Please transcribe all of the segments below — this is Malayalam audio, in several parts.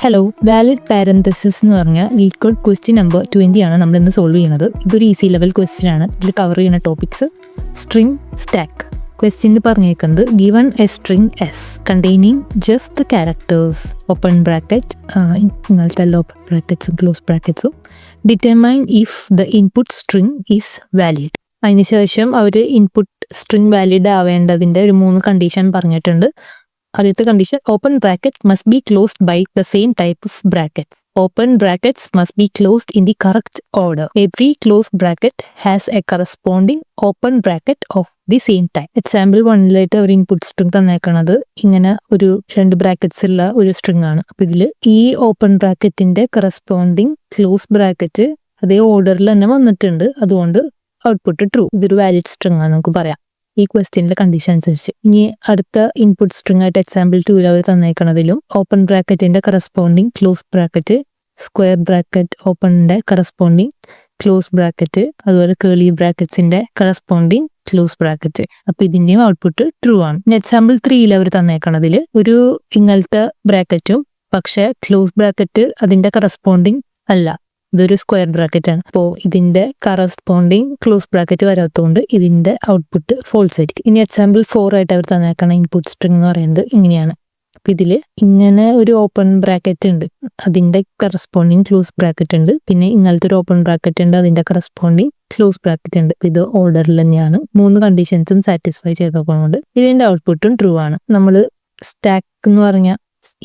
ഹലോ, വാലിഡ് പാരന്തസിസ് എന്ന് പറഞ്ഞാൽ ലീഡ് കോഡ് ക്വസ്റ്റ്യൻ നമ്പർ 20 ആണ് നമ്മൾ ഇന്ന് സോൾവ് ചെയ്യുന്നത്. ഇതൊരു ഈസി ലെവൽ ക്വസ്റ്റ്യൻ ആണ്. ഇതിൽ കവർ ചെയ്യുന്ന ടോപ്പിക്സ് സ്ട്രിംഗ്, സ്റ്റാക്ക്. ക്വസ്റ്റ്യനിൽ പറഞ്ഞേക്കുന്നത് given a string S containing just the characters open bracket, ഇങ്ങനത്തെ ഓപ്പൺ ബ്രാക്കറ്റ്സും ക്ലോസ് ബ്രാക്കറ്റ്സും, determine if the input string is valid. അതിനുശേഷം അവർ ഇൻപുട്ട് സ്ട്രിംഗ് വാലിഡ് ആവേണ്ടതിൻ്റെ ഒരു 3 കണ്ടീഷൻ പറഞ്ഞിട്ടുണ്ട്. ആദ്യത്തെ condition, open bracket must be closed by the same type of bracket. Open brackets must be closed in the correct order. Every close bracket has a corresponding open bracket of the same type. Example 1 ഒരു ഇൻപുട്ട് സ്ട്രിംഗ് തന്നേക്കണത് ഇങ്ങനെ ഒരു 2 ബ്രാക്കറ്റ്സ് ഉള്ള ഒരു സ്ട്രിംഗ് ആണ്. അപ്പൊ ഇതിൽ ഈ ഓപ്പൺ ബ്രാക്കറ്റിന്റെ കറസ്പോണ്ടിങ് ക്ലോസ് ബ്രാക്കറ്റ് അതേ ഓർഡറിൽ തന്നെ വന്നിട്ടുണ്ട്. അതുകൊണ്ട് ഔട്ട്പുട്ട് ട്രൂ. ഇതൊരു വാലിഡ് സ്ട്രിംഗ് ആണ് നമുക്ക് പറയാം ഈ ക്വസ്റ്റ്യനിലെ കണ്ടീഷൻ അനുസരിച്ച്. ഇനി അടുത്ത ഇൻപുട്ട് സ്ട്രിംഗ് ആയിട്ട് എക്സാമ്പിൾ 2 അവർ തന്നേക്കണതിലും ഓപ്പൺ ബ്രാക്കറ്റിന്റെ corresponding close bracket, square bracket ഓപ്പണിന്റെ കറസ്പോണ്ടിങ് ക്ലോസ് ബ്രാക്കറ്റ്, അതുപോലെ കേളി ബ്രാക്കറ്റ്സിന്റെ കറസ്പോണ്ടിങ് ക്ലോസ് ബ്രാക്കറ്റ്. അപ്പൊ ഇതിന്റെയും ഔട്ട്പുട്ട് ട്രൂ ആണ്. ഇനി എക്സാമ്പിൾ 3 അവർ തന്നേക്കണതിൽ ഒരു ഇങ്ങനത്തെ ബ്രാക്കറ്റും പക്ഷെ ക്ലോസ് ബ്രാക്കറ്റ് അതിന്റെ കറസ്പോണ്ടിങ് അല്ല, ഇതൊരു സ്ക്വയർ ബ്രാക്കറ്റ് ആണ്. അപ്പോൾ ഇതിന്റെ കറസ്പോണ്ടിങ് ക്ലോസ് ബ്രാക്കറ്റ് വരാത്തതുകൊണ്ട് ഇതിന്റെ ഔട്ട്പുട്ട് ഫോൾസ് ആയിരിക്കും. ഇനി എക്സാമ്പിൾ 4 ആയിട്ട് അവർ തന്നേക്കണ ഇൻപുട്ട് സ്ട്രിംഗ് എന്ന് പറയുന്നത് ഇങ്ങനെയാണ്. അപ്പൊ ഇതില് ഇങ്ങനെ ഒരു ഓപ്പൺ ബ്രാക്കറ്റ് ഉണ്ട്, അതിന്റെ കറസ്പോണ്ടിങ് ക്ലോസ് ബ്രാക്കറ്റ് ഉണ്ട്. പിന്നെ ഇങ്ങനത്തെ ഒരു ഓപ്പൺ ബ്രാക്കറ്റ് ഉണ്ട്, അതിന്റെ കറസ്പോണ്ടിങ് ക്ലോസ് ബ്രാക്കറ്റ് ഉണ്ട്. ഇത് ഓർഡറിൽ തന്നെയാണ്. 3 കണ്ടീഷൻസും സാറ്റിസ്ഫൈ ചെയ്തതുകൊണ്ട് ഇതിന്റെ ഔട്ട്പുട്ടും ട്രൂ ആണ്. നമ്മൾ സ്റ്റാക്ക് എന്ന് പറഞ്ഞ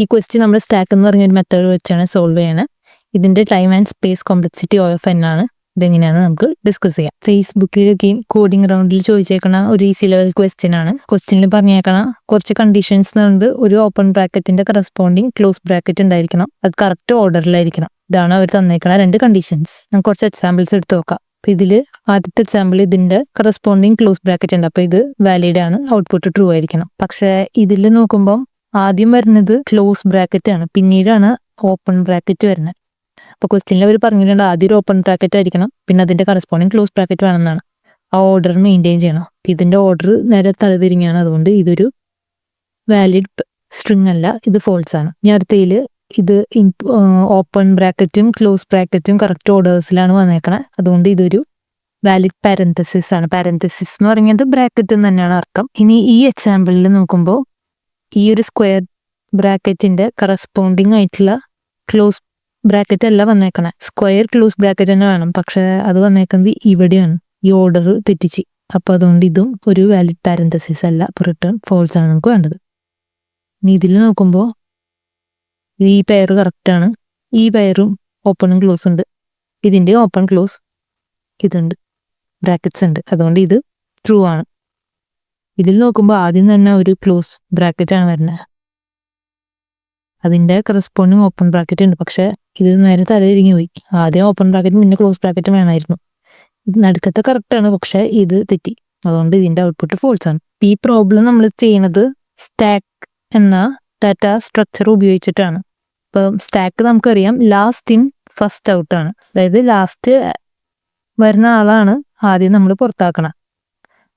ഈ ക്വസ്റ്റ്യൻ നമ്മൾ സ്റ്റാക്ക് എന്ന് പറഞ്ഞ ഒരു മെത്തേഡ് വെച്ചാണ് സോൾവ് ചെയ്യണത്. ഇതിന്റെ time and space complexity OFN ആണ്. ഇതെങ്ങനെയാണെന്ന് നമുക്ക് ഡിസ്കസ് ചെയ്യാം. ഫേസ്ബുക്കിലൊക്കെ കോഡിംഗ് റൗണ്ടിൽ ചോദിച്ചേക്കണ ഒരു ഈസി ലെവൽ ക്വസ്റ്റ്യൻ ആണ്. ക്വസ്റ്റ്യനിൽ പറഞ്ഞേക്കണ കുറച്ച് കണ്ടീഷൻസ് ഉണ്ട്. ഒരു ഓപ്പൺ ബ്രാക്കറ്റിന്റെ കറസ്പോണ്ടിങ് ക്ലോസ് ബ്രാക്കറ്റ് ഉണ്ടായിരിക്കണം, അത് കറക്റ്റ് ഓർഡറിലായിരിക്കണം. ഇതാണ് അവർ തന്നേക്കണ 2 കണ്ടീഷൻസ്. നമുക്ക് കുറച്ച് എക്സാമ്പിൾസ് എടുത്ത് നോക്കാം. അപ്പൊ ഇതില് ആദ്യത്തെ എക്സാമ്പിൾ ഇതിന്റെ കറസ്പോണ്ടിങ് ക്ലോസ് ബ്രാക്കറ്റ് ഉണ്ട്, അപ്പൊ ഇത് വാലിഡ് ആണ്, ഔട്ട്പുട്ട് ട്രൂ ആയിരിക്കണം. പക്ഷെ ഇതിൽ നോക്കുമ്പോൾ ആദ്യം വരുന്നത് ക്ലോസ് ബ്രാക്കറ്റ് ആണ്, പിന്നീടാണ് ഓപ്പൺ ബ്രാക്കറ്റ് വരുന്നത്. അപ്പോൾ ക്വസ്റ്റ്യനിൽ അവർ പറഞ്ഞിട്ടുണ്ട് ആദ്യം ഒരു ഓപ്പൺ ബ്രാക്കറ്റ് ആയിരിക്കണം, പിന്നെ അതിന്റെ കറസ്പോണ്ടിങ് ക്ലോസ് ബ്രാക്കറ്റ് വേണമെന്നാണ്. ആ ഓർഡർ മെയിൻറ്റെയിൻ ചെയ്യണം. ഇതിന്റെ ഓർഡർ നേരെ തലതിരിഞ്ഞാണ്, അതുകൊണ്ട് ഇതൊരു വാലിഡ് സ്ട്രിംഗ് അല്ല, ഇത് ഫോൾസ് ആണ്. ഇനി അടുത്തതിൽ ഇത് ഓപ്പൺ ബ്രാക്കറ്റും ക്ലോസ് ബ്രാക്കറ്റും കറക്റ്റ് ഓർഡേഴ്സിലാണ് വന്നേക്കണത്, അതുകൊണ്ട് ഇതൊരു വാലിഡ് പാരന്തസിസ് ആണ്. പാരന്തസിസ് എന്ന് പറയുന്നത് ബ്രാക്കറ്റ് എന്ന് തന്നെയാണ് അർത്ഥം. ഇനി ഈ എക്സാമ്പിളിൽ നോക്കുമ്പോൾ ഈ ഒരു സ്ക്വയർ ബ്രാക്കറ്റിന്റെ കറസ്പോണ്ടിങ് ആയിട്ടുള്ള ക്ലോസ് ബ്രാക്കറ്റ് അല്ല വന്നേക്കണേ, സ്ക്വയർ ക്ലോസ് ബ്രാക്കറ്റ് തന്നെ വേണം. പക്ഷെ അത് വന്നേക്കുന്നത് ഇവിടെയാണ്, ഈ ഓർഡർ തെറ്റിച്ച്. അപ്പൊ അതുകൊണ്ട് ഇതും ഒരു വാലിഡ് പാരന്തസിസ് അല്ല, റിട്ടേൺ ഫോൾസ് ആണ് നമുക്ക് വേണ്ടത്. ഇനി ഇതിൽ നോക്കുമ്പോൾ ഈ പെയർ കറക്റ്റ് ആണ്, ഈ പെയറും ഓപ്പണും ക്ലോസ് ഉണ്ട്, ഇതിന്റെ ഓപ്പൺ ക്ലോസ് ഇതുണ്ട്, ബ്രാക്കറ്റ്സ് ഉണ്ട്, അതുകൊണ്ട് ഇത് ട്രൂ ആണ്. ഇതിൽ നോക്കുമ്പോൾ ആദ്യം തന്നെ ഒരു ക്ലോസ് ബ്രാക്കറ്റ് ആണ് വരുന്നത്, അതിന്റെ കറസ്പോണ്ടിങ് ഓപ്പൺ ബ്രാക്കറ്റ് ഉണ്ട്. പക്ഷെ ഇത് നേരെ തലതിരിഞ്ഞു പോയി. ആദ്യം ഓപ്പൺ ബ്രാക്കറ്റും പിന്നെ ക്ലോസ് ബ്രാക്കറ്റും വേണമായിരുന്നു. നടുക്കത്തെ കറക്റ്റ് ആണ്, പക്ഷെ ഇത് തെറ്റി, അതുകൊണ്ട് ഇതിന്റെ ഔട്ട്പുട്ട് ഫോൾസ് ആണ്. ഈ പ്രോബ്ലം നമ്മൾ ചെയ്യുന്നത് സ്റ്റാക്ക് എന്ന ഡാറ്റ സ്ട്രക്ചർ ഉപയോഗിച്ചിട്ടാണ്. ഇപ്പം സ്റ്റാക്ക് നമുക്കറിയാം ലാസ്റ്റ് ഇൻ ഫസ്റ്റ് ഔട്ട് ആണ്, അതായത് ലാസ്റ്റ് വരുന്ന ആളാണ് ആദ്യം നമ്മൾ പുറത്താക്കണം.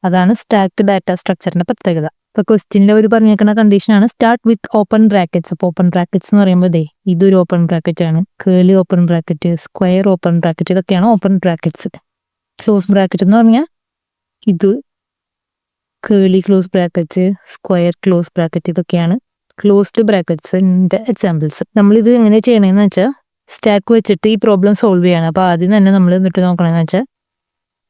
അതാണ് സ്റ്റാക്ക് ഡാറ്റ സ്ട്രക്ചറിന്റെ പ്രത്യേകത. ഇപ്പൊ ക്വസ്റ്റ്യനിൽ അവർ പറഞ്ഞേക്കുന്ന കണ്ടീഷനാണ് സ്റ്റാർട്ട് വിത്ത് ഓപ്പൺ ബ്രാക്കറ്റ്സ്. അപ്പോൾ ഓപ്പൺ ബ്രാക്കറ്റ്സ് എന്ന് പറയുമ്പോൾ ഇതൊരു ഓപ്പൺ ബ്രാക്കറ്റ് ആണ്, curly open bracket, square open bracket, ഇതൊക്കെയാണ് ഓപ്പൺ ബ്രാക്കറ്റ്സ്. ക്ലോസ് ബ്രാക്കറ്റ് എന്ന് പറഞ്ഞാൽ ഇത് curly close bracket, square close bracket, ഇതൊക്കെയാണ് ക്ലോസ്ഡ് ബ്രാക്കറ്റ്സിന്റെ എക്സാമ്പിൾസ്. നമ്മളിത് എങ്ങനെ ചെയ്യണമെന്ന് വെച്ചാൽ സ്റ്റാക്ക് വെച്ചിട്ട് ഈ പ്രോബ്ലം സോൾവ് ചെയ്യണം. അപ്പൊ ആദ്യം തന്നെ നമ്മൾ എന്നിട്ട് നോക്കണമെന്ന് വെച്ചാൽ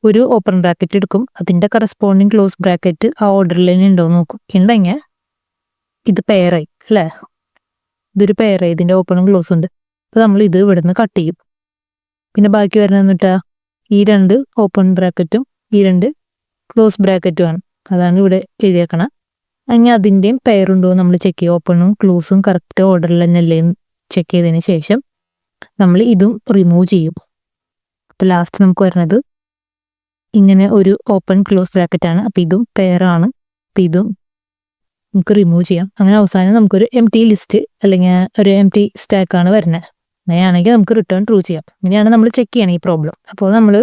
ഒരു ഓപ്പൺ ബ്രാക്കറ്റ് എടുക്കും, അതിന്റെ കറസ്പോണ്ടിങ് ക്ലോസ് ബ്രാക്കറ്റ് ആ ഓർഡറിൽ തന്നെ ഉണ്ടോ നോക്കും. ഉണ്ടെങ്കിൽ ഇത് പെയറായി അല്ലേ, ഇതൊരു പെയറായി, ഇതിന്റെ ഓപ്പണും ക്ലോസ് ഉണ്ട്. അപ്പൊ നമ്മൾ ഇത് ഇവിടുന്ന് കട്ട് ചെയ്യും. പിന്നെ ബാക്കി വരുന്നത് എന്നിട്ടാ ഈ 2 ഓപ്പൺ ബ്രാക്കറ്റും ഈ 2 ക്ലോസ് ബ്രാക്കറ്റും ആണ്, അതാണ് ഇവിടെ എഴുതിയേക്കണം. അങ്ങനെ അതിൻ്റെയും പെയറുണ്ടോ നമ്മൾ ചെക്ക് ചെയ്യും. ഓപ്പണും ക്ലോസും കറക്റ്റ് ഓർഡറിൽ തന്നെ അല്ലേ ചെക്ക് ചെയ്തതിന് ശേഷം നമ്മൾ ഇതും റിമൂവ് ചെയ്യും. അപ്പൊ ലാസ്റ്റ് നമുക്ക് വരുന്നത് ഇങ്ങനെ ഒരു ഓപ്പൺ ക്ലോസ് ബ്രാക്കറ്റ് ആണ്, അപ്പൊ ഇതും പെയറാണ്, അപ്പൊ ഇതും നമുക്ക് റിമൂവ് ചെയ്യാം. അങ്ങനെ അവസാനം നമുക്കൊരു എംപ്റ്റി ലിസ്റ്റ് അല്ലെങ്കിൽ ഒരു എംപ്റ്റി സ്റ്റാക്ക് ആണ് വരുന്നത്. അങ്ങനെയാണെങ്കിൽ നമുക്ക് റിട്ടേൺ ട്രൂ ചെയ്യാം. ഇങ്ങനെയാണ് നമ്മൾ ചെക്ക് ചെയ്യണം ഈ പ്രോബ്ലം. അപ്പോൾ നമ്മൾ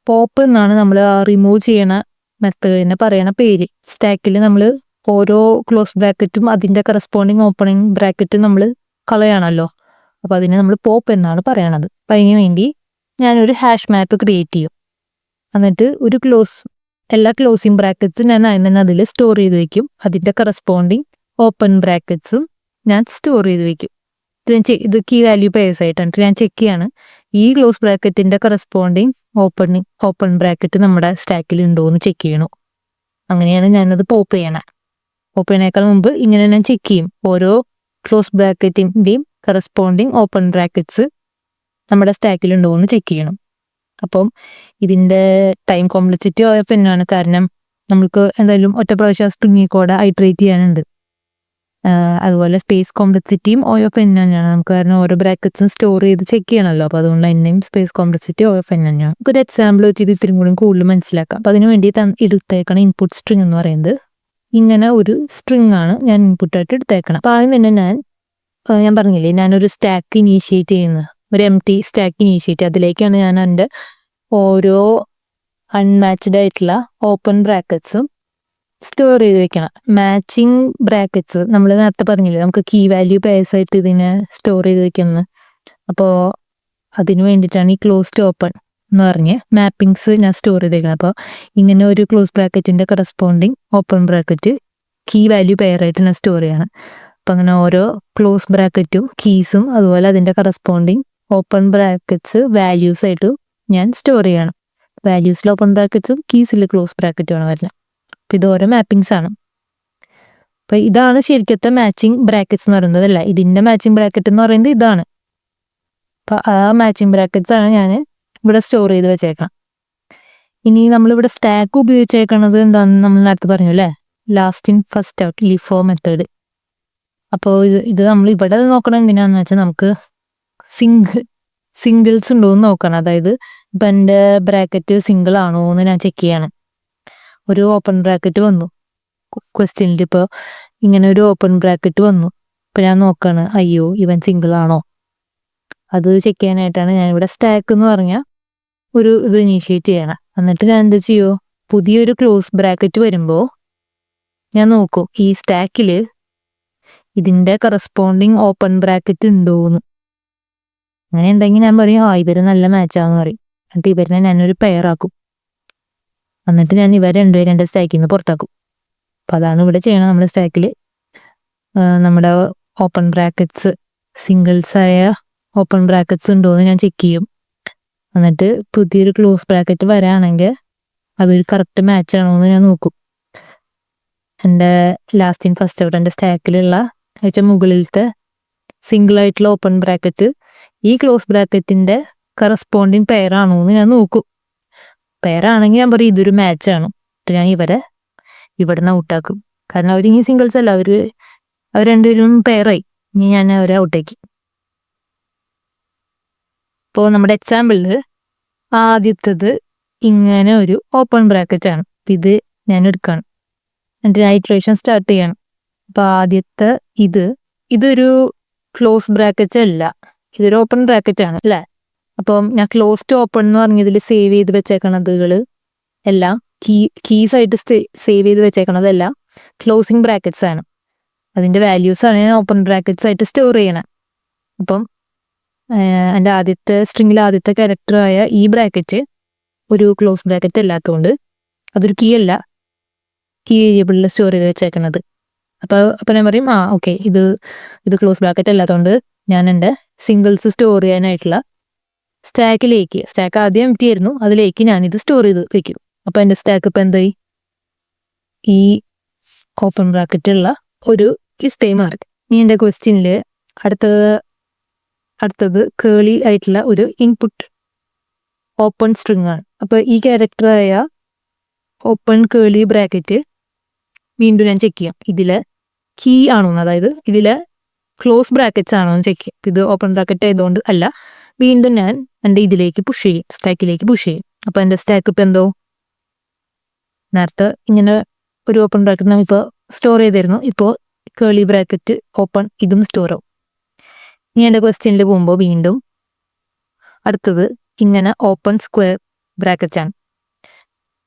പോപ്പ് എന്നാണ് നമ്മൾ ആ റിമൂവ് ചെയ്യണ മെത്തേഡിനെ പറയണ പേര്. സ്റ്റാക്കിൽ നമ്മൾ ഓരോ ക്ലോസ് ബ്രാക്കറ്റും അതിന്റെ കറസ്പോണ്ടിങ് ഓപ്പണിങ് ബ്രാക്കറ്റും നമ്മൾ കളയാണല്ലോ. അപ്പോൾ അതിനെ നമ്മൾ പോപ്പ് എന്നാണ് പറയണത്. അപ്പം അതിന് വേണ്ടി ഞാനൊരു ഹാഷ് മാപ്പ് ക്രിയേറ്റ് ചെയ്യും. എന്നിട്ട് ഒരു എല്ലാ ക്ലോസിങ് ബ്രാക്കറ്റ്സും ഞാൻ അതിൽ സ്റ്റോർ ചെയ്ത് വെക്കും. അതിൻ്റെ കറസ്പോണ്ടിങ് ഓപ്പൺ ബ്രാക്കറ്റ്സും ഞാൻ സ്റ്റോർ ചെയ്ത് വെക്കും. ഇത് കീ വാല്യൂ പേഴ്സ് ആയിട്ടാണ് ഞാൻ ചെക്ക് ചെയ്യാണ് ഈ ക്ലോസ് ബ്രാക്കറ്റിൻ്റെ കറസ്പോണ്ടിങ് ഓപ്പൺ ബ്രാക്കറ്റ് നമ്മുടെ സ്റ്റാക്കിൽ ഉണ്ടോ എന്ന് ചെക്ക് ചെയ്യണു. അങ്ങനെയാണ് ഞാനത് പോപ്പ് ചെയ്യണേ. പോപ്പ് ചെയ്യണേക്കാൾ മുമ്പ് ഇങ്ങനെ ഞാൻ ചെക്ക് ചെയ്യും ഓരോ ക്ലോസ് ബ്രാക്കറ്റിൻ്റെയും കറസ്പോണ്ടിങ് ഓപ്പൺ ബ്രാക്കറ്റ്സ് നമ്മുടെ സ്റ്റാക്കിലുണ്ടോ എന്ന് ചെക്ക് ചെയ്യണം. അപ്പം ഇതിൻ്റെ ടൈം കോംപ്ലക്സിറ്റി OF ആണ്. കാരണം നമുക്ക് എന്തായാലും ഒറ്റ പ്രാവശ്യം സ്ട്രിംഗിൽ കൂടെ ഐട്രേറ്റ് ചെയ്യാനുണ്ട്. അതുപോലെ സ്പേസ് കോംപ്ലക്സിറ്റിയും OF തന്നെയാണ് നമുക്ക്. കാരണം ഓരോ ബ്രാക്കറ്റ്സും സ്റ്റോർ ചെയ്ത് ചെക്ക് ചെയ്യണമല്ലോ. അപ്പോൾ അതുകൊണ്ട് തന്നെയും സ്പേസ് കോംപ്ലക്സിറ്റി OF തന്നെയാണ്. നമുക്കൊരു എക്സാമ്പിൾ വെച്ച് ഇത് ഇത്തിരി കൂടി കൂടുതൽ മനസ്സിലാക്കാം. അപ്പോൾ അതിന് വേണ്ടി എടുത്തേക്കണ ഇൻപുട്ട് സ്ട്രിംഗ് എന്ന് പറയുന്നത് ഇങ്ങനെ ഒരു സ്ട്രിംഗ് ആണ് ഞാൻ ഇൻപുട്ടായിട്ട് എടുത്തേക്കണം. അപ്പോൾ ആദ്യം തന്നെ ഞാൻ പറഞ്ഞില്ലേ ഞാനൊരു സ്റ്റാക്ക് ഇനീഷ്യേറ്റ് ചെയ്യുന്നത്, ഒരു empty സ്റ്റാക്ക് ഇനീഷ്യേറ്റ്, അതിലേക്കാണ് ഞാൻ എൻ്റെ ഓരോ അൺമാച്ച്ഡ് ആയിട്ടുള്ള ഓപ്പൺ ബ്രാക്കറ്റ്സും സ്റ്റോർ ചെയ്ത് വെക്കണം. മാച്ചിങ് ബ്രാക്കറ്റ്സ് നമ്മൾ നേരത്തെ പറഞ്ഞില്ലേ നമുക്ക് കീ വാല്യൂ പേഴ്സ് ആയിട്ട് ഇതിനെ സ്റ്റോർ ചെയ്ത് വെക്കുന്നത്. അപ്പോൾ അതിന് വേണ്ടിയിട്ടാണ് ഈ ക്ലോസ്ഡ് ഓപ്പൺ എന്ന് പറഞ്ഞ് മാപ്പിങ്സ് ഞാൻ സ്റ്റോർ ചെയ്തേക്കണം. അപ്പോൾ ഇങ്ങനെ ഒരു ക്ലോസ് ബ്രാക്കറ്റിൻ്റെ corresponding open bracket key value പെയറായിട്ട് ഞാൻ സ്റ്റോർ ചെയ്യണം. അപ്പം അങ്ങനെ ഓരോ ക്ലോസ് ബ്രാക്കറ്റും കീസും അതുപോലെ അതിൻ്റെ കറസ്പോണ്ടിങ് ഓപ്പൺ ബ്രാക്കറ്റ്സ് വാല്യൂസ് ആയിട്ട് ഞാൻ സ്റ്റോർ ചെയ്യണം. വാല്യൂസിൽ ഓപ്പൺ ബ്രാക്കറ്റ്സും കീസിൽ ക്ലോസ് ബ്രാക്കറ്റുമാണ് വരുന്നത്. അപ്പം ഇത് ഓരോ മാപ്പിങ്സ് ആണ്. അപ്പം ഇതാണ് ശരിക്കത്തെ മാച്ചിങ് ബ്രാക്കറ്റ്സ് എന്ന് പറയുന്നത്. അല്ല, ഇതിൻ്റെ മാച്ചിങ് ബ്രാക്കറ്റ് എന്ന് പറയുന്നത് ഇതാണ്. അപ്പം ആ മാച്ചിങ് ബ്രാക്കറ്റ്സ് ആണ് ഞാൻ ഇവിടെ സ്റ്റോർ ചെയ്ത് വെച്ചേക്കാം. ഇനി നമ്മളിവിടെ സ്റ്റാക്ക് ഉപയോഗിച്ചേക്കണത് എന്താണെന്ന് നമ്മൾ നേരത്തെ പറഞ്ഞു അല്ലേ, last in first out LIFO method. അപ്പോൾ ഇത് നമ്മൾ ഇവിടെ നോക്കണം എന്തിനാന്ന് വെച്ചാൽ നമുക്ക് സിംഗിൾസ് ഉണ്ടോ എന്ന് നോക്കണം. അതായത് ഇപ്പം എൻ്റെ ബ്രാക്കറ്റ് സിംഗിൾ ആണോ എന്ന് ഞാൻ ചെക്ക് ചെയ്യാണ്. ഒരു ഓപ്പൺ ബ്രാക്കറ്റ് വന്നു ക്വസ്റ്റ്യനിൽ, ഇപ്പോൾ ഇങ്ങനെ ഒരു ഓപ്പൺ ബ്രാക്കറ്റ് വന്നു. ഇപ്പം ഞാൻ നോക്കാണ് അയ്യോ ഇവൻ സിംഗിൾ ആണോ, അത് ചെക്ക് ചെയ്യാനായിട്ടാണ് ഞാനിവിടെ സ്റ്റാക്ക് എന്ന് പറഞ്ഞാൽ ഇത് ഇനീഷ്യേറ്റ് ചെയ്യണം. എന്നിട്ട് ഞാൻ എന്താ ചെയ്യുമോ, പുതിയൊരു ക്ലോസ് ബ്രാക്കറ്റ് വരുമ്പോൾ ഞാൻ നോക്കും ഈ സ്റ്റാക്കിൽ ഇതിൻ്റെ കറസ്പോണ്ടിങ് ഓപ്പൺ ബ്രാക്കറ്റ് ഉണ്ടോയെന്ന്. അങ്ങനെ ഉണ്ടെങ്കിൽ ഞാൻ പറയും ഇവർ നല്ല മാച്ചാന്ന് പറയും. എന്നിട്ട് ഇവരിനെ ഞാനൊരു പെയറാക്കും. എന്നിട്ട് ഞാൻ ഇവർ രണ്ടുപേരും എൻ്റെ സ്റ്റാക്കിൽ നിന്ന് പുറത്താക്കും. അപ്പോൾ അതാണ് ഇവിടെ ചെയ്യണം. നമ്മുടെ സ്റ്റാക്കിൽ നമ്മുടെ ഓപ്പൺ ബ്രാക്കറ്റ്സ് സിംഗിൾസായ ഓപ്പൺ ബ്രാക്കറ്റ്സ് ഉണ്ടോയെന്ന് ഞാൻ ചെക്ക് ചെയ്യും. എന്നിട്ട് പുതിയൊരു ക്ലോസ് ബ്രാക്കറ്റ് വരാണെങ്കിൽ അതൊരു കറക്റ്റ് മാച്ച് ആണോ എന്ന് ഞാൻ നോക്കും. എൻ്റെ ലാസ്റ്റ് ഇൻ ഫസ്റ്റ് ഔട്ട് എൻ്റെ സ്റ്റാക്കിലുള്ള മുകളിലത്തെ സിംഗിൾ ആയിട്ടുള്ള ഓപ്പൺ ബ്രാക്കറ്റ് ഈ ക്ലോസ് ബ്രാക്കറ്റിൻ്റെ കറസ്പോണ്ടിങ് പെയറാണോ എന്ന് ഞാൻ നോക്കും. പെയറാണെങ്കിൽ ഞാൻ പറയും ഇതൊരു മാച്ചാണ്. എന്നിട്ട് ഞാൻ ഇവിടെ നിന്ന് ഔട്ടാക്കും. കാരണം അവരിനി സിംഗിൾസ് അല്ല, അവർ രണ്ടുപേരും പെയറായി. ഇനി ഞാൻ അവരെ ഔട്ടാക്കി. ഇപ്പോൾ നമ്മുടെ എക്സാമ്പിളിൽ ആദ്യത്തത് ഇങ്ങനെ ഒരു ഓപ്പൺ ബ്രാക്കറ്റ് ആണ്. ഇത് ഞാൻ എടുക്കുകയാണ്. എന്നിട്ട് ഞാൻ ഇറ്ററേഷൻ സ്റ്റാർട്ട് ചെയ്യണം. അപ്പോൾ ആദ്യത്തെ ഇതൊരു ക്ലോസ് ബ്രാക്കറ്റ് അല്ല, ഇതൊരു ഓപ്പൺ ബ്രാക്കറ്റ് ആണ് അല്ലേ. അപ്പം ഞാൻ ക്ലോസ് ടു ഓപ്പൺ എന്ന് പറഞ്ഞതിൽ സേവ് ചെയ്ത് വെച്ചേക്കണതുകൾ എല്ലാം കീസായിട്ട് സേവ് ചെയ്ത് വെച്ചേക്കണതെല്ലാം ക്ലോസിങ് ബ്രാക്കറ്റ്സ് ആണ്. അതിൻ്റെ വാല്യൂസാണ് ഞാൻ ഓപ്പൺ ബ്രാക്കറ്റ്സ് ആയിട്ട് സ്റ്റോർ ചെയ്യണം. അപ്പം എൻ്റെ സ്ട്രിങ്ങിലെ ആദ്യത്തെ ക്യാരക്ടറായ ഈ ബ്രാക്കറ്റ് ഒരു ക്ലോസ് ബ്രാക്കറ്റ് അല്ലാത്തതുകൊണ്ട് അതൊരു കീ അല്ല, കീ വേരിയബിളിൽ സ്റ്റോർ ചെയ്ത് വെച്ചേക്കണത്. അപ്പോൾ ഞാൻ പറയും ഓക്കെ ഇത് ക്ലോസ് ബ്രാക്കറ്റ് അല്ലാത്തതുകൊണ്ട് ഞാൻ എൻ്റെ സിംഗിൾസ് സ്റ്റോർ ചെയ്യാനായിട്ടുള്ള സ്റ്റാക്ക് ആദ്യം എംപ്റ്റി ആയിരുന്നു, അതിലേക്ക് ഞാനിത് സ്റ്റോർ ചെയ്ത് വെക്കും. അപ്പോൾ എൻ്റെ സ്റ്റാക്ക് ഇപ്പം എന്തായി, ഈ ഓപ്പൺ ബ്രാക്കറ്റുള്ള ഒരു ലിസ്റ്റായി മാറി. ഇനി എൻ്റെ ക്വസ്റ്റ്യനിൽ അടുത്തത് കേളി ആയിട്ടുള്ള ഒരു ഇൻപുട്ട് ഓപ്പൺ സ്ട്രിങ് ആണ്. അപ്പോൾ ഈ ക്യാരക്ടറായ ഓപ്പൺ കേളി ബ്രാക്കറ്റ് വീണ്ടും ഞാൻ ചെക്ക് ചെയ്യാം ഇതിലെ കീ ആണോന്ന്, അതായത് ഇതിലെ ക്ലോസ് ബ്രാക്കറ്റ്സ് ആണോ എന്ന് ചെക്ക് ചെയ്യാം. ഇത് ഓപ്പൺ ബ്രാക്കറ്റ് ആയതുകൊണ്ട് അല്ല. വീണ്ടും ഞാൻ എൻ്റെ ഇതിലേക്ക് പുഷ് ചെയ്യും, സ്റ്റാക്കിലേക്ക് പുഷ് ചെയ്യും. അപ്പോൾ എൻ്റെ സ്റ്റാക്ക് ഇപ്പം എന്തോ നേരത്തെ ഇങ്ങനെ ഒരു ഓപ്പൺ ബ്രാക്കറ്റ് നമ്മൾ ഇപ്പോൾ സ്റ്റോർ ചെയ്തിരുന്നു, ഇപ്പോൾ കേളി ബ്രാക്കറ്റ് ഓപ്പൺ ഇതും സ്റ്റോർ ആവും. ഇനി എൻ്റെ ക്വസ്റ്റ്യനിൽ പോകുമ്പോൾ വീണ്ടും അടുത്തത് ഇങ്ങനെ ഓപ്പൺ സ്ക്വയർ ബ്രാക്കറ്റ് ആണ്.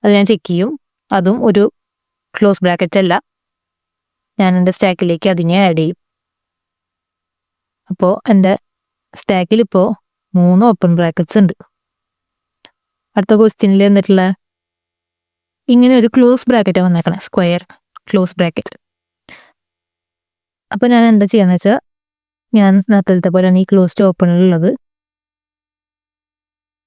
അത് ഞാൻ ചെക്ക് ചെയ്യും, അതും ഒരു ക്ലോസ് ബ്രാക്കറ്റ് അല്ല. ഞാൻ എൻ്റെ സ്റ്റാക്കിലേക്ക് അതിനെ ആഡ് ചെയ്യും. അപ്പോൾ എൻ്റെ സ്റ്റാക്കിൽ ഇപ്പോൾ 3 ഓപ്പൺ ബ്രാക്കറ്റ്സ് ഉണ്ട്. അടുത്ത ക്വസ്റ്റ്യനിൽ എന്നിട്ടുള്ള ഇങ്ങനെ ഒരു ക്ലോസ് ബ്രാക്കറ്റ് വന്നേക്കണം, സ്ക്വയർ ക്ലോസ് ബ്രാക്കറ്റ്. അപ്പോൾ ഞാൻ എന്താ ചെയ്യാന്ന് വെച്ചാൽ ഞാൻ നേരത്തെ പോലെയാണ് ഈ ക്ലോസ്ഡ് ഓപ്പണിലുള്ളത്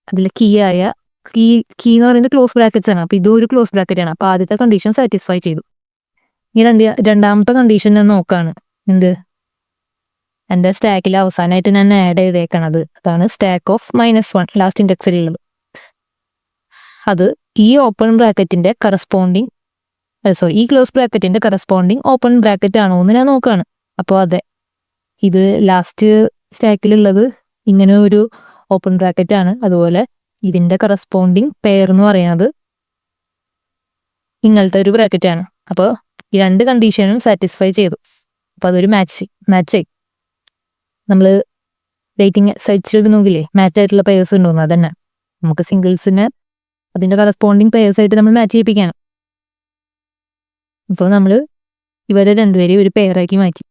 അതിൽ കീ എന്ന് പറയുന്നത് ക്ലോസ് ബ്രാക്കറ്റ്സ് ആണ്. അപ്പോൾ ഇതും ഒരു ക്ലോസ് ബ്രാക്കറ്റ് ആണ്. അപ്പോൾ ആദ്യത്തെ കണ്ടീഷൻ സാറ്റിസ്ഫൈ ചെയ്തു. ഈ രണ്ടാമത്തെ കണ്ടീഷൻ ഞാൻ നോക്കാണ്, എന്ത് എൻ്റെ സ്റ്റാക്കിൽ അവസാനമായിട്ട് ഞാൻ ആഡ് ചെയ്തേക്കണത് അതാണ് സ്റ്റാക്ക് ഓഫ് -1 ലാസ്റ്റ് ഇൻഡെക്സിലുള്ളത്. അത് ഈ ഓപ്പൺ ബ്രാക്കറ്റിന്റെ കറസ്പോണ്ടിങ് ഈ ക്ലോസ് ബ്രാക്കറ്റിന്റെ കറസ്പോണ്ടിങ് ഓപ്പൺ ബ്രാക്കറ്റ് ആണോ എന്ന് ഞാൻ നോക്കുകയാണ്. അപ്പോൾ അതെ, ഇത് ലാസ്റ്റ് സ്റ്റാക്കിലുള്ളത് ഇങ്ങനെ ഒരു ഓപ്പൺ ബ്രാക്കറ്റ് ആണ്. അതുപോലെ ഇതിന്റെ കറസ്പോണ്ടിങ് പെയർ എന്ന് പറയുന്നത് ഇങ്ങനത്തെ ഒരു ബ്രാക്കറ്റ് ആണ്. അപ്പോൾ ഈ 2 കണ്ടീഷനും സാറ്റിസ്ഫൈ ചെയ്തു. അപ്പോൾ അതൊരു മാച്ചായി. നമ്മൾ റേറ്റിംഗ് സൈറ്റ്സിൽ നോക്കില്ലേ മാച്ച് ആയിട്ടുള്ള പെയേഴ്സ് ഉണ്ടോന്ന്, അതന്നെ നമുക്ക് സിംഗിൾസിനെ അതിന്റെ കറസ്പോണ്ടിങ് പെയേഴ്സ് ആയിട്ട് നമ്മൾ മാച്ച് ചെയ്യിപ്പിക്കണം. അപ്പോൾ നമ്മൾ ഇവരെ രണ്ടുപേരെയും ഒരു പെയറാക്കി മാറ്റി,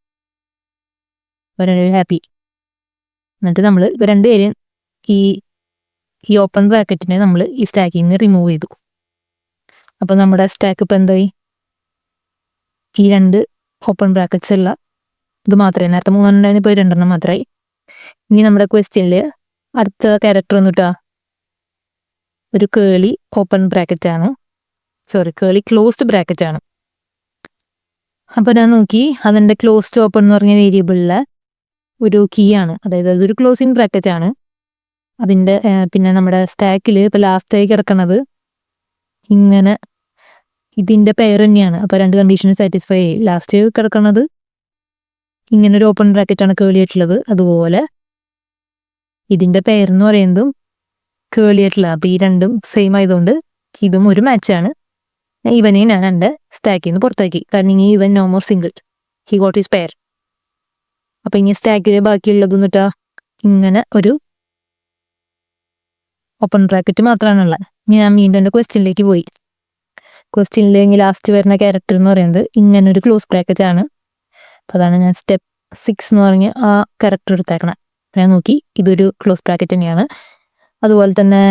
ഇവരെ ഹാപ്പി. എന്നിട്ട് നമ്മൾ ഇവർ രണ്ടുപേരും ഈ ഓപ്പൺ ബ്രാക്കറ്റിനെ നമ്മൾ ഈ സ്റ്റാക്കിൽ നിന്ന് റിമൂവ് ചെയ്തു. അപ്പോൾ നമ്മുടെ സ്റ്റാക്ക് ഇപ്പം എന്തായി, ഈ 2 ഓപ്പൺ ബ്രാക്കറ്റ്സ് ഉള്ള ഇത് മാത്രമേ, നേരത്തെ 3 ഉണ്ടായിരുന്നു, ഇപ്പോൾ 2 മാത്രമായി. ഇനി നമ്മുടെ ക്വസ്റ്റ്യനിൽ അടുത്ത ക്യാരക്ടർ വന്നിട്ടാ ഒരു കേളി ഓപ്പൺ ബ്രാക്കറ്റ് ആണ്, കേളി ക്ലോസ്ഡ് ബ്രാക്കറ്റ് ആണ്. അപ്പോൾ ഞാൻ നോക്കി അതിൻ്റെ ക്ലോസ്ഡ് ഓപ്പൺ എന്ന് പറഞ്ഞ വേരിയബിളിലെ ഒരു കീ ആണ്, അതായത് അതൊരു ക്ലോസിങ് ബ്രാക്കറ്റ് ആണ്. അതിൻ്റെ പിന്നെ നമ്മുടെ സ്റ്റാക്കിൽ ഇപ്പോൾ ലാസ്റ്റായി കിടക്കണത് ഇങ്ങനെ ഇതിൻ്റെ പെയർ തന്നെയാണ്. അപ്പോൾ 2 കണ്ടീഷനും സാറ്റിസ്ഫൈ ആയി. ലാസ്റ്റ് കിടക്കണത് ഇങ്ങനൊരു ഓപ്പൺ ബ്രാക്കറ്റ് ആണ് കേളി ആയിട്ടുള്ളത്. അതുപോലെ ഇതിൻ്റെ പെയർ എന്ന് പറയുന്നതും കേളി ആയിട്ടുള്ളത്. അപ്പോൾ ഈ 2 സെയിം ആയതുകൊണ്ട് ഇതും ഒരു മാച്ചാണ്. ഇവനെ ഞാൻ എൻ്റെ സ്റ്റാക്കിൽ നിന്ന് പുറത്താക്കി, കാരണം ഇനി ഇവൻ no more single, he got his pair. അപ്പം ഇനി സ്റ്റാക്കിൽ ബാക്കിയുള്ളത് എന്നിട്ടാ ഇങ്ങനെ ഒരു ഓപ്പൺ ബ്രാക്കറ്റ് മാത്രമാണുള്ളത്. ഞാൻ വീണ്ടും എൻ്റെ ക്വസ്റ്റ്യനിലേക്ക് പോയി. ക്വസ്റ്റ്യനിലേക്ക് ലാസ്റ്റ് വരുന്ന ക്യാരക്ടർ എന്ന് പറയുന്നത് ഇങ്ങനൊരു ക്ലോസ് ബ്രാക്കറ്റ് ആണ്. അപ്പോൾ അതാണ് ഞാൻ സ്റ്റെപ്പ് 6 എന്ന് പറഞ്ഞ് ആ ക്യാരക്ടർ എടുത്തേക്കണം. ഞാൻ നോക്കി ഇതൊരു ക്ലോസ് ബ്രാക്കറ്റ് തന്നെയാണ്. അതുപോലെ തന്നെ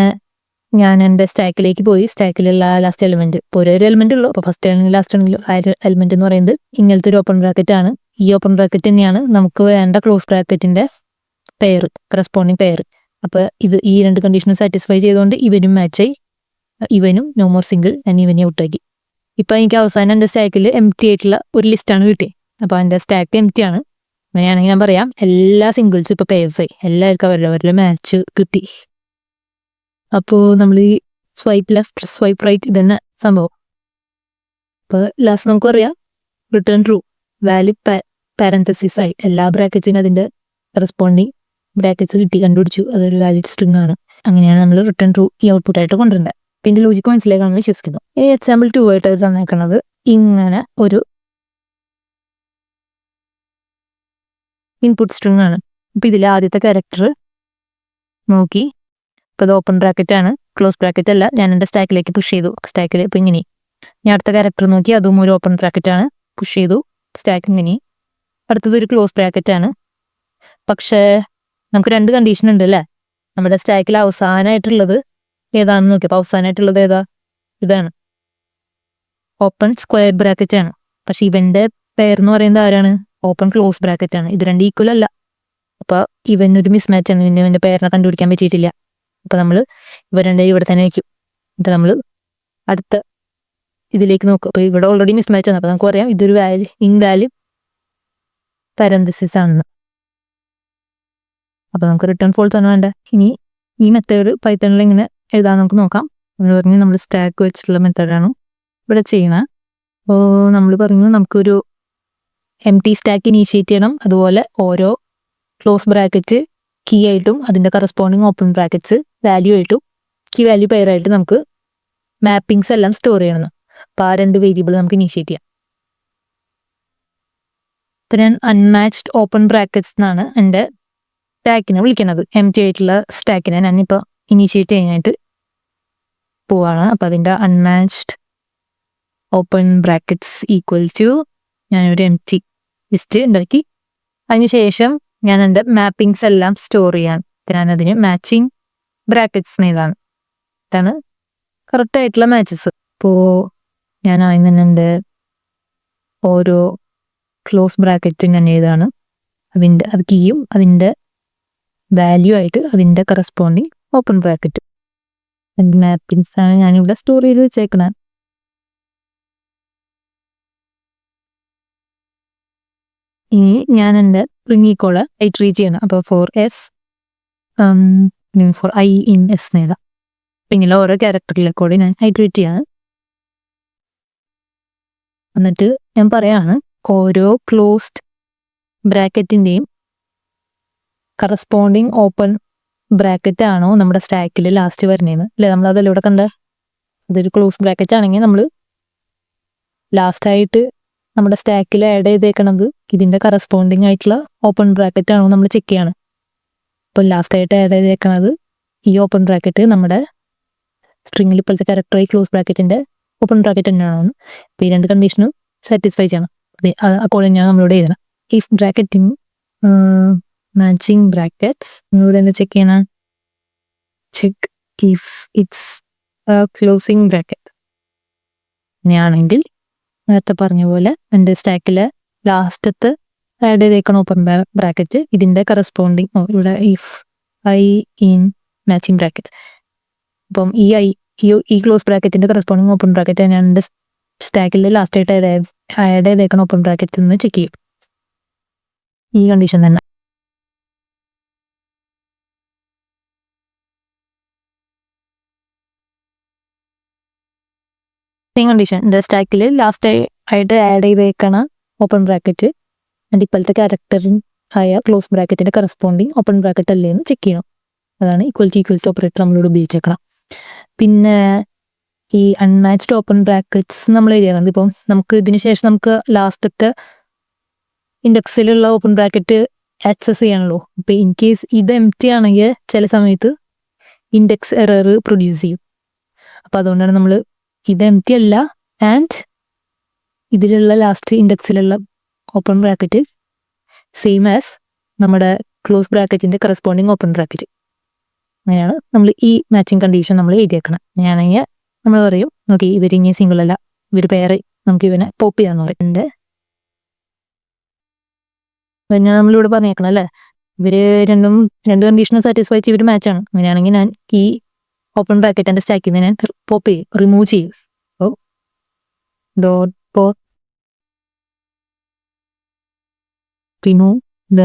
ഞാൻ എൻ്റെ സ്റ്റാക്കിലേക്ക് പോയി, സ്റ്റാക്കിലുള്ള ലാസ്റ്റ് എലിമെൻറ്റ്, ഇപ്പോൾ ഒരു എലിമെൻ്റ് ഉള്ളൂ. അപ്പോൾ ഫസ്റ്റ് ആണെങ്കിലും ലാസ്റ്റ് ആണെങ്കിലും ആ ഒരു എലിമെൻറ്റ് എന്ന് പറയുന്നത് ഇങ്ങനത്തെ ഒരു ഓപ്പൺ ബ്രാക്കറ്റ് ആണ്. ഈ ഓപ്പൺ ബ്രാക്കറ്റ് തന്നെയാണ് നമുക്ക് വേണ്ട ക്ലോസ് ബ്രാക്കറ്റിൻ്റെ പെയർ, കറസ്പോണ്ടിങ് പെയർ. അപ്പോൾ ഈ 2 കണ്ടീഷനും സാറ്റിസ്ഫൈ ചെയ്തുകൊണ്ട് ഇവനും മാച്ചായി, ഇവനും നോ മോർ സിംഗിൾ, ഞാൻ ഇവനെ ഔട്ടാക്കി. ഇപ്പം എനിക്ക് അവസാനം എൻ്റെ സ്റ്റാക്കിൽ എംപ്റ്റി ആയിട്ടുള്ള ഒരു ലിസ്റ്റാണ് കിട്ടിയത്. അപ്പോൾ എൻ്റെ സ്റ്റാക്ക് എംപ്റ്റി ആണ്. അങ്ങനെയാണെങ്കിൽ ഞാൻ പറയാം എല്ലാ സിംഗിൾസും ഇപ്പോൾ പെയർസായി, എല്ലാവർക്കും അവരുടെ മാച്ച് കിട്ടി. അപ്പോൾ നമ്മൾ ഈ സ്വൈപ്പ് ലെഫ്റ്റ് സ്വൈപ്പ് റൈറ്റ് ഇതന്നെ സംഭവം. അപ്പോൾ ലാസ്റ്റ് നമുക്ക് പറയാം റിട്ടേൺ ട്രൂ, വാല്യൂ പാരന്തസിസ് ആയി എല്ലാ ബ്രാക്കറ്റ്സിനും അതിൻ്റെ കറസ്പോണ്ടിങ് ബ്രാക്കറ്റ്സ് കിട്ടി, കണ്ടുപിടിച്ചു, അതൊരു വാലിഡ് സ്ട്രിങ് ആണ്. അങ്ങനെയാണ് നമ്മൾ റിട്ടേൺ ട്രൂ ഈ ഔട്ട്പുട്ട് ആയിട്ട് കൊണ്ടുവരേണ്ടത്. പിന്നെ ലോജിക്ക് മനസ്സിലാക്കാമെന്ന് വിശ്വസിക്കുന്നു. ഈ എക്സാമ്പിൾ 2 ആയിട്ട് തന്നേക്കുന്നത് ഇങ്ങനെ ഒരു ഇൻപുട്ട് സ്ട്രിങ് ആണ്. അപ്പോൾ ഇതിലെ ആദ്യത്തെ ക്യാരക്ടർ നോക്കി, ഇപ്പോൾ ഇത് ഓപ്പൺ ബ്രാക്കറ്റ് ആണ്, ക്ലോസ് ബ്രാക്കറ്റ് അല്ല. ഞാൻ എൻ്റെ സ്റ്റാക്കിലേക്ക് പുഷ് ചെയ്തു, സ്റ്റാക്കിൽ ഇപ്പോൾ ഇങ്ങനെ. ഞാൻ അടുത്ത ക്യാരക്ടർ നോക്കി, അതും ഒരു ഓപ്പൺ ബ്രാക്കറ്റ് ആണ്, പുഷ് ചെയ്തു, സ്റ്റാക്ക് ഇങ്ങനെ. അടുത്തത് ഒരു ക്ലോസ് ബ്രാക്കറ്റ് ആണ്. പക്ഷേ നമുക്ക് 2 കണ്ടീഷൻ ഉണ്ട് അല്ലേ. നമ്മുടെ സ്റ്റാക്കിൽ അവസാനമായിട്ടുള്ളത് ഏതാണെന്ന് നോക്കിയപ്പോൾ അവസാനമായിട്ടുള്ളത് ഏതാ, ഇതാണ് ഓപ്പൺ സ്ക്വയർ ബ്രാക്കറ്റ് ആണ്. പക്ഷെ ഇവൻ്റെ പെയർ എന്ന് പറയുന്നത് ആരാണ്, ഓപ്പൺ ക്ലോസ് ബ്രാക്കറ്റ് ആണ്. ഇത് 2 ഈക്വൽ അല്ല. അപ്പോൾ ഇവനൊരു മിസ് മാച്ച് ആണ്, ഇവൻ്റെ പെയറിനെ കണ്ടുപിടിക്കാൻ പറ്റിയിട്ടില്ല. അപ്പോൾ നമ്മൾ ഇവ 2 ഇവിടെ തന്നെ വയ്ക്കും. എന്നിട്ട് നമ്മൾ അടുത്ത ഇതിലേക്ക് നോക്കും. അപ്പോൾ ഇവിടെ ഓൾറെഡി മിസ് മാച്ച് ആണ്. അപ്പോൾ നമുക്ക് പറയാം ഇതൊരു ഇൻവാലിഡ് പാരന്തസിസ് ആണെന്ന്. അപ്പോൾ നമുക്ക് റിട്ടേൺ ഫോൾസ് ആണ് വേണ്ട. ഇനി ഈ മെത്തേഡ് പൈത്തണിൽ ഇങ്ങനെ എഴുതാൻ നമുക്ക് നോക്കാം. നമ്മൾ പറഞ്ഞു നമ്മൾ സ്റ്റാക്ക് വെച്ചിട്ടുള്ള മെത്തേഡാണ് ഇവിടെ ചെയ്യുന്നത്. അപ്പോൾ നമ്മൾ പറഞ്ഞു നമുക്കൊരു എംപ്റ്റി സ്റ്റാക്ക് ഇനീഷ്യേറ്റ് ചെയ്യണം. അതുപോലെ ഓരോ ക്ലോസ് ബ്രാക്കറ്റ് കീ ആയിട്ടും അതിൻ്റെ കറസ്പോണ്ടിങ് ഓപ്പൺ ബ്രാക്കറ്റ്സ് വാല്യൂ ആയിട്ടും കീ വാല്യൂ പെയറായിട്ട് നമുക്ക് മാപ്പിങ്സ് എല്ലാം സ്റ്റോർ ചെയ്യണം. അപ്പോൾ ആ 2 വേരിയബിൾ നമുക്ക് ഇനീഷ്യേറ്റ് ചെയ്യാം. ഇപ്പം ഞാൻ അൺമാച്ച്ഡ് ഓപ്പൺ ബ്രാക്കറ്റ്സ് എന്നാണ് എൻ്റെ സ്റ്റാക്കിനെ വിളിക്കുന്നത്. എംപ്റ്റി ആയിട്ടുള്ള സ്റ്റാക്കിനെ ഞാനിപ്പോൾ ഇനീഷ്യേറ്റ് ചെയ്യാനായിട്ട് പോവാണ്. അപ്പോൾ അതിൻ്റെ unmatched open brackets equal to ഞാനൊരു എംപ്റ്റി ലിസ്റ്റ് ഉണ്ടാക്കി. അതിനുശേഷം ഞാൻ എൻ്റെ മാപ്പിങ്സ് എല്ലാം സ്റ്റോർ ചെയ്യാൻ ഞാനതിന് മാച്ചിങ് ബ്രാക്കറ്റ്സ് എഴുതാണ്. ഇതാണ് കറക്റ്റ് ആയിട്ടുള്ള മാച്ചസ്. ഇപ്പോൾ ഞാൻ ആദ്യം തന്നെ എൻ്റെ ഓരോ ക്ലോസ് ബ്രാക്കറ്റ് ഞാൻ എഴുതാണ്. അത് കീയും അതിൻ്റെ വാല്യൂ ആയിട്ട് അതിൻ്റെ കറസ്പോണ്ടിങ് ഓപ്പൺ ബ്രാക്കറ്റ്. എൻ്റെ മാപ്പിങ്സ് ആണ് ഞാനിവിടെ സ്റ്റോർ ചെയ്ത് വെച്ചേക്കണേ. ഇനി ഞാൻ എൻ്റെ റിംഗിക്കോള് ഐട്രേറ്റ് ചെയ്യണം. അപ്പോൾ for S for I in S എഴുതാം. പിന്നിലെ ഓരോ ക്യാരക്ടറിലെ കൂടെ ഞാൻ ഐട്രേറ്റ് ചെയ്യാണ്. എന്നിട്ട് ഞാൻ പറയാണ് ഓരോ ക്ലോസ്ഡ് ബ്രാക്കറ്റിൻ്റെയും കറസ്പോണ്ടിങ് ഓപ്പൺ ബ്രാക്കറ്റ് ആണോ നമ്മുടെ സ്റ്റാക്കിൽ ലാസ്റ്റ് വരുന്നതെന്ന് അല്ലേ. നമ്മളതെല്ലാം ഇവിടെ കണ്ട അതൊരു ക്ലോസ് ബ്രാക്കറ്റ് ആണെങ്കിൽ നമ്മൾ ലാസ്റ്റായിട്ട് നമ്മുടെ സ്റ്റാക്കിൽ ആഡ് ചെയ്തേക്കണത് ഇതിൻ്റെ കറസ്പോണ്ടിങ് ആയിട്ടുള്ള ഓപ്പൺ ബ്രാക്കറ്റ് ആണോ നമ്മൾ ചെക്ക് ചെയ്യാണ്. അപ്പോൾ ലാസ്റ്റായിട്ട് ആഡ് ചെയ്തേക്കണത് ഈ ഓപ്പൺ ബ്രാക്കറ്റ് നമ്മുടെ സ്ട്രിങ്ങിൽ ഇപ്പോഴത്തെ ക്യാരക്ടറായി ക്ലോസ് ബ്രാക്കറ്റിൻ്റെ ഓപ്പൺ ബ്രാക്കറ്റ് തന്നെയാണോ. അപ്പോൾ ഈ രണ്ട് കണ്ടീഷനും സാറ്റിസ്ഫൈ ചെയ്യണം. അക്കോർഡിംഗ് ഞാൻ നമ്മളോട് എഴുതണം. ഇഫ് ബ്രാക്കറ്റിംഗ് മാച്ചിങ് ബ്രാക്കറ്റ്സ് ഇവിടെ എന്താ ചെക്ക് ചെയ്യണം. Check if it's closing bracket അങ്ങനെയാണെങ്കിൽ നേരത്തെ പറഞ്ഞ പോലെ എൻ്റെ സ്റ്റാക്കിലെ ലാസ്റ്റത്തെ ആഡ് ചെയ്തേക്കണം ഓപ്പൺ ബ്രാക്കറ്റ് ഇതിൻ്റെ കറസ്പോണ്ടിങ് ഇവിടെ if I in matching bracket. അപ്പം ഈ ക്ലോസ് ബ്രാക്കറ്റിൻ്റെ കറസ്പോണ്ടിങ് ഓപ്പൺ ബ്രാക്കറ്റ് ഞാൻ എൻ്റെ സ്റ്റാക്കിൽ ലാസ്റ്റായിട്ട് ആഡ് ചെയ്തേക്കണം ഓപ്പൺ ബ്രാക്കറ്റിൽ നിന്ന് ചെക്ക് ചെയ്യും. ഈ കണ്ടീഷൻ തന്നെ. സെയിം കണ്ടീഷൻ എൻ്റെ സ്റ്റാക്കിൽ ലാസ്റ്റ് ആയിട്ട് ആഡ് ചെയ്തേക്കണ ഓപ്പൺ ബ്രാക്കറ്റ് എൻ്റെ ഇപ്പോഴത്തെ ക്യാരക്ടറിൻ ആയ ക്ലോസ് ബ്രാക്കറ്റിൻ്റെ കറസ്പോണ്ടിങ് ഓപ്പൺ ബ്രാക്കറ്റ് അല്ലേ എന്ന് ചെക്ക് ചെയ്യണം. അതാണ് ഈക്വൽറ്റി ഓപ്പറേറ്റർ നമ്മളോട് ഉപയോഗിച്ചേക്കണം. പിന്നെ ഈ അൺമാച്ച്ഡ് ഓപ്പൺ ബ്രാക്കറ്റ്സ് നമ്മൾ എഴുതിയാൽ ഇപ്പം നമുക്ക് ഇതിന് ശേഷം നമുക്ക് ലാസ്റ്റത്തെ ഇൻഡെക്സിലുള്ള ഓപ്പൺ ബ്രാക്കറ്റ് ആക്സസ് ചെയ്യണമല്ലോ. അപ്പോൾ ഇൻ കേസ് ഇത് എംപ്റ്റി ആണെങ്കിൽ ചില സമയത്ത് ഇൻഡെക്സ് എറർ പ്രൊഡ്യൂസ് ചെയ്യും. അപ്പോൾ അതുകൊണ്ടാണ് നമ്മൾ ഇത് എംപ്റ്റി അല്ല ആൻഡ് ഇതിലുള്ള ലാസ്റ്റ് ഇൻഡെക്സിലുള്ള ഓപ്പൺ ബ്രാക്കറ്റ് സെയിം ആസ് നമ്മുടെ ക്ലോസ് ബ്രാക്കറ്റിൻ്റെ കറസ്പോണ്ടിങ് ഓപ്പൺ ബ്രാക്കറ്റ്. അങ്ങനെയാണ് നമ്മൾ ഈ മാച്ചിങ് കണ്ടീഷൻ നമ്മൾ എഴുതിയേക്കണം. ഞാനാണെങ്കിൽ നമ്മൾ പറയും നോക്കി ഇവരിങ്ങനെ സിംഗിൾ അല്ല, ഇവർ പേര് നമുക്ക് ഇവനെ പോപ്പ് ചെയ്യാന്ന് പറയുന്നുണ്ട്. പിന്നെ നമ്മളിവിടെ പറഞ്ഞേക്കണം അല്ലേ, ഇവർ രണ്ട് കണ്ടീഷനും സാറ്റിസ്ഫൈ ചെയ്ത് ഇവർ മാച്ചാണ്. അങ്ങനെയാണെങ്കിൽ ഞാൻ ഈ ഓപ്പൺ ബ്രാക്കറ്റ് എൻ്റെ സ്റ്റാക്കിൽ നിന്ന് ഞാൻ പോപ്പ് ചെയ്യും, റിമൂവ് ചെയ്യും. അപ്പോൾ dot pop remove the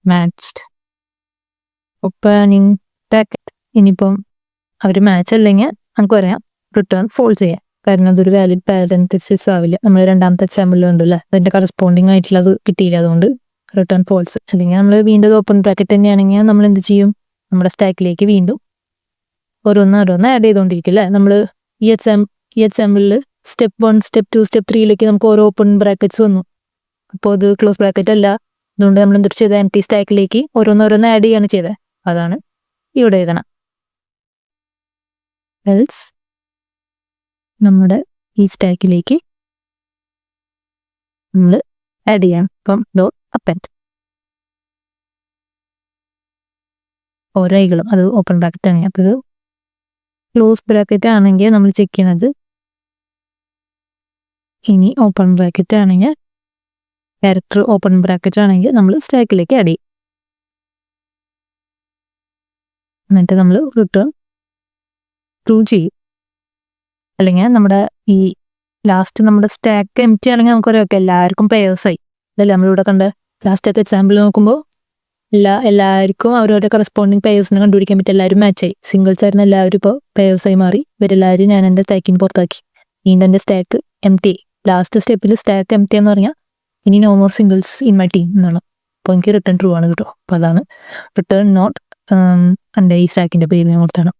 matched opening bracket. ഇനിയിപ്പം അവർ മാച്ച് അല്ലെങ്കിൽ നമുക്ക് പറയാം റിട്ടേൺ ഫോൾസ് ചെയ്യാം, കാരണം അതൊരു വാലിഡ് പാരന്തെസിസ് ആവില്ല. നമ്മൾ രണ്ടാമത്തെ എക്സാമ്പിളുണ്ടല്ലേ അതിൻ്റെ കറസ്പോണ്ടിങ് ആയിട്ടുള്ളത് കിട്ടിയില്ല, അതുകൊണ്ട് റിട്ടേൺ ഫോൾസ്. അല്ലെങ്കിൽ നമ്മൾ വീണ്ടും ഓപ്പൺ ബ്രാക്കറ്റ് തന്നെയാണെങ്കിൽ നമ്മൾ എന്ത് ചെയ്യും, നമ്മുടെ സ്റ്റാക്കിലേക്ക് വീണ്ടും ഓരോന്ന് ആഡ് ചെയ്തുകൊണ്ടിരിക്കും അല്ലേ. നമ്മൾ ഈ എക്സാമ്പിളിൽ സ്റ്റെപ്പ് 1 സ്റ്റെപ്പ് 2 സ്റ്റെപ്പ് 3യിലേക്ക് നമുക്ക് ഓരോ ഓപ്പൺ ബ്രാക്കറ്റ്സ് വന്നു. അപ്പോൾ അത് ക്ലോസ് ബ്രാക്കറ്റ് അല്ല, അതുകൊണ്ട് നമ്മൾ എന്തൊരു ചെയ്ത എംപ്റ്റി സ്റ്റാക്കിലേക്ക് ഓരോന്ന് ആഡ് ചെയ്യാണ് ചെയ്തത്. അതാണ് ഇവിടെ എഴുതണം. എൽസ് നമ്മുടെ ഈ സ്റ്റാക്കിലേക്ക് നമ്മൾ ആഡ് ചെയ്യാം. ഇപ്പം ഡോട്ട് അപ്പെൻഡ് ഓരോ ഐകളും അത് ഓപ്പൺ ബ്രാക്കറ്റ് ആണ്. അപ്പോൾ ഇത് ക്ലോസ് ബ്രാക്കറ്റ് ആണെങ്കിൽ നമ്മൾ ചെക്ക് ചെയ്യണത്, ഇനി ഓപ്പൺ ബ്രാക്കറ്റ് ആണെങ്കിൽ ക്യാരക്ടർ ഓപ്പൺ ബ്രാക്കറ്റ് ആണെങ്കിൽ നമ്മൾ സ്റ്റാക്കിലേക്ക് ആഡ് ചെയ്യും. എന്നിട്ട് നമ്മൾ റിട്ടേൺ ട്രൂ ചെയ്യും. അല്ലെങ്കിൽ നമ്മുടെ ഈ ലാസ്റ്റ് നമ്മുടെ സ്റ്റാക്ക് എംപ്റ്റി ആണെങ്കിൽ നമുക്കറിയാം എല്ലാവർക്കും പേഴ്സായി. അതല്ലേ നമ്മളിവിടെ കണ്ട ലാസ്റ്റത്തെ എക്സാമ്പിൾ നോക്കുമ്പോൾ എല്ലാവർക്കും അവരവരുടെ കറസ്പോണ്ടിങ് പേഴ്സിനെ കണ്ടുപിടിക്കാൻ പറ്റും. എല്ലാവരും മാച്ചായി. സിംഗിൾസ് ആയിരുന്ന എല്ലാവരും ഇപ്പോൾ പേഴ്സായി മാറി. ഇവരെല്ലാവരും ഞാൻ എൻ്റെ സ്റ്റാക്കിന് പുറത്താക്കി. വീണ്ടും എൻ്റെ സ്റ്റാക്ക് എംപ്റ്റി. ലാസ്റ്റ് സ്റ്റെപ്പിൽ സ്റ്റാക്ക് എംപ്റ്റി എന്ന് പറഞ്ഞാൽ ഇനി no more singles in my team എന്നാണ്. അപ്പോൾ എനിക്ക് റിട്ടേൺ ട്രൂ ആണ് കേട്ടോ. അപ്പോൾ അതാണ് റിട്ടേൺ നോട്ട് എൻ്റെ ഈ സ്റ്റാക്കിൻ്റെ പേര് ഞാൻ കൊടുത്താണ്.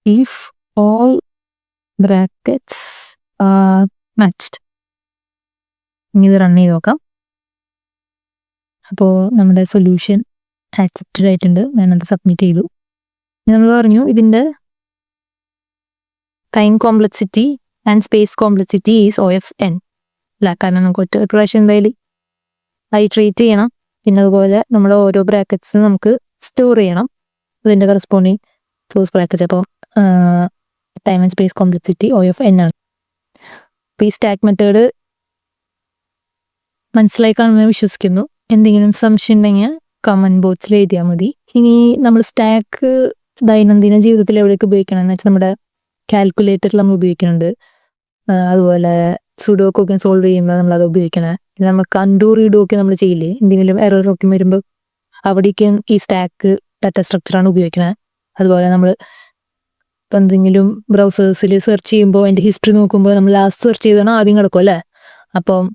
If all brackets are matched. ഇനി ഇത് റൺ ചെയ്ത് നോക്കാം. അപ്പോൾ നമ്മുടെ സൊല്യൂഷൻ ആക്സെപ്റ്റഡ് ആയിട്ടുണ്ട്. ഞാനത് സബ്മിറ്റ് ചെയ്തു. നമ്മൾ പറഞ്ഞു ഇതിൻ്റെ time complexity and space complexity is OF n അല്ല, കാരണം നമുക്ക് ഒറ്റ പ്രാവശ്യം എന്തായാലും ഐട്രേറ്റ് ചെയ്യണം. പിന്നെ അതുപോലെ നമ്മൾ ഓരോ ബ്രാക്കറ്റ്സ് നമുക്ക് സ്റ്റോർ ചെയ്യണം. അതിൻ്റെ കറസ്പോണ്ടിങ് ക്ലോസ് ബ്രാക്കറ്റ്. അപ്പോൾ time and space complexity O(n) ആണ്. അപ്പോൾ ഈ സ്റ്റാക്ക് മെത്തേഡ് മനസ്സിലായി കാണുമെന്ന് വിശ്വസിക്കുന്നു. എന്തെങ്കിലും സംശയം ഉണ്ടെങ്കിൽ കമൻറ്റ് ബോക്സിൽ എഴുതിയാൽ മതി. ഇനി നമ്മൾ സ്റ്റാക്ക് ദൈനംദിന ജീവിതത്തിൽ എവിടെയൊക്കെ ഉപയോഗിക്കണം എന്ന് വെച്ചാൽ നമ്മുടെ കാൽക്കുലേറ്ററിൽ നമ്മൾ ഉപയോഗിക്കുന്നുണ്ട്. അതുപോലെ സുഡോക്ക് ഒക്കെ സോൾവ് ചെയ്യുമ്പോൾ നമ്മളത് ഉപയോഗിക്കണം. പിന്നെ നമ്മൾ കണ്ടു റീഡു ഒക്കെ നമ്മൾ ചെയ്യില്ലേ, എന്തെങ്കിലും എററൊക്കെ വരുമ്പോൾ അവിടേക്ക് ഈ സ്റ്റാക്ക് ഡാറ്റ സ്ട്രക്ചറാണ് ഉപയോഗിക്കുന്നത്. അതുപോലെ നമ്മൾ ഇപ്പം എന്തെങ്കിലും ബ്രൗസേഴ്സിൽ സെർച്ച് ചെയ്യുമ്പോൾ അതിൻ്റെ ഹിസ്റ്ററി നോക്കുമ്പോൾ നമ്മൾ ലാസ്റ്റ് സെർച്ച് ചെയ്താണ് ആദ്യം കിടക്കും അല്ലേ. അപ്പം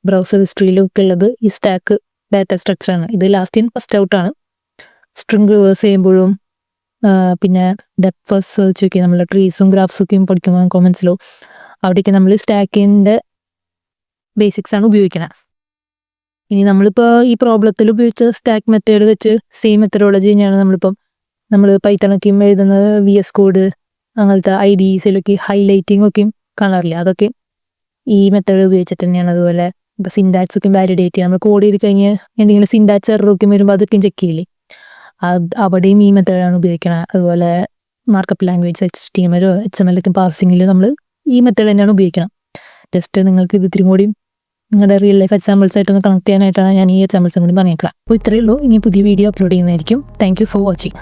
ബ്രൗസർ ഹിസ്റ്ററിയിലൊക്കെ ഉള്ളത് ഈ സ്റ്റാക്ക് ഡാറ്റ സ്ട്രക്ചറാണ്. ഇത് ലാസ്റ്റ് ഇൻ ഫസ്റ്റ് ഔട്ടാണ്. സ്ട്രിംഗ് റിവേഴ്സ് ചെയ്യുമ്പോഴും പിന്നെ ഡെപ്ത് ഫസ്റ്റ് സെർച്ച് ഒക്കെ നമ്മൾ ട്രീസും ഗ്രാഫ്സൊക്കെയും പഠിക്കുമ്പോൾ കോമൻസിലോ അവിടേക്ക് നമ്മൾ സ്റ്റാക്കിൻ്റെ ബേസിക്സ് ആണ് ഉപയോഗിക്കുന്നത്. ഇനി നമ്മളിപ്പോൾ ഈ പ്രോബ്ലത്തിൽ ഉപയോഗിച്ച സ്റ്റാക്ക് മെത്തേഡ് വെച്ച് സെയിം മെത്തഡോളജി തന്നെയാണ് നമ്മൾ പൈത്തണൊക്കെയും എഴുതുന്ന VS കോഡ് അങ്ങനത്തെ IDEസിലൊക്കെ ഹൈലൈറ്റിംഗ് ഒക്കെയും കാണാറില്ല, അതൊക്കെ ഈ മെത്തേഡ് ഉപയോഗിച്ചിട്ട് തന്നെയാണ്. അതുപോലെ ഇപ്പോൾ സിൻടാക്സ് ഒക്കെ വാലിഡേറ്റ് ചെയ്യുക, നമ്മൾ കോഡ് ചെയ്ത് കഴിഞ്ഞ് എന്തെങ്കിലും സിൻടാക്സ് എററൊക്കെ വരുമ്പോൾ അതൊക്കെയും ചെക്ക് ചെയ്യില്ലേ, അവിടെയും ഈ മെത്തേഡാണ് ഉപയോഗിക്കണം. അതുപോലെ മാർക്കപ്പ് ലാംഗ്വേജ് HTML XML ഒക്കെ പാർസിങ്ങിൽ നമ്മൾ ഈ മെത്തേഡ് തന്നെയാണ് ഉപയോഗിക്കണം. ജസ്റ്റ് നിങ്ങൾക്ക് ഇത് ഇത്തിരി കൂടി നിങ്ങളുടെ റിയൽ ലൈഫ് എക്സാമ്പിൾസ് ആയിട്ടൊന്ന് കണക്ട് ചെയ്യാനായിട്ടാണ് ഞാൻ ഈ എക്സാമ്പിൾസും കൂടി പറഞ്ഞേക്കാം. അപ്പോൾ ഇത്രയേ ഉള്ളൂ. ഇനി പുതിയ വീഡിയോ അപ്ലോഡ് ചെയ്യുന്നതായിരിക്കും. Thank you for watching.